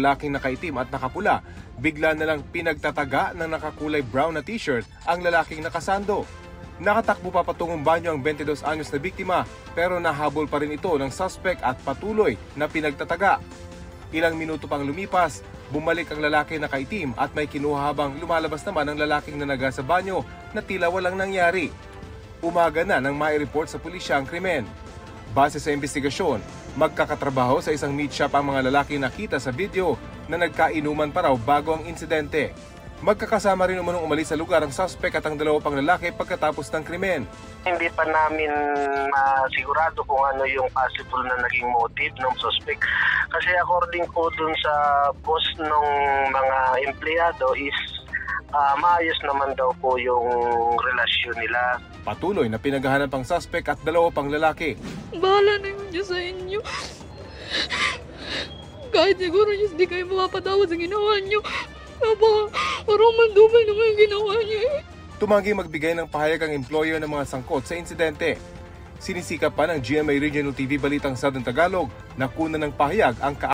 Lalaking nakaitim at nakapula, bigla na lang pinagtataga ng nakakulay brown na t-shirt ang lalaking nakasando. Nakatakbo pa patungong banyo ang 22 anyos na biktima pero nahabol pa rin ito ng suspect at patuloy na pinagtataga. Ilang minuto pang lumipas, bumalik ang lalaki na nakaitim at may kinuha habang lumalabas naman ang lalaking nanaga sa banyo na tila walang nangyari. Umaga na nang mai-report sa pulisya ang krimen. Base sa investigasyon, magkakatrabaho sa isang meat shop ang mga lalaki nakita sa video na nagkainuman pa raw bago ang insidente. Magkakasama rin umanong umalis sa lugar ang suspect at ang dalawa pang lalaki pagkatapos ng krimen. Hindi pa namin masigurado kung ano yung possible na naging motive ng suspect. Kasi according po dun sa boss ng mga empleyado is maayos naman daw po yung relasyon nila. Patuloy na pinaghahanap ang suspect at dalawa pang lalaki. Bahala na yun Diyos sa inyo. Kahit siguro Diyos di kayo makapatawad sa ginawa niyo. Parang mandumay naman yung ginawa niyo eh. Tumanggi magbigay ng pahayag ang employer ng mga sangkot sa insidente. Sinisikap pa ng GMA Regional TV Balitang Southern Tagalog na kunan ng pahayag ang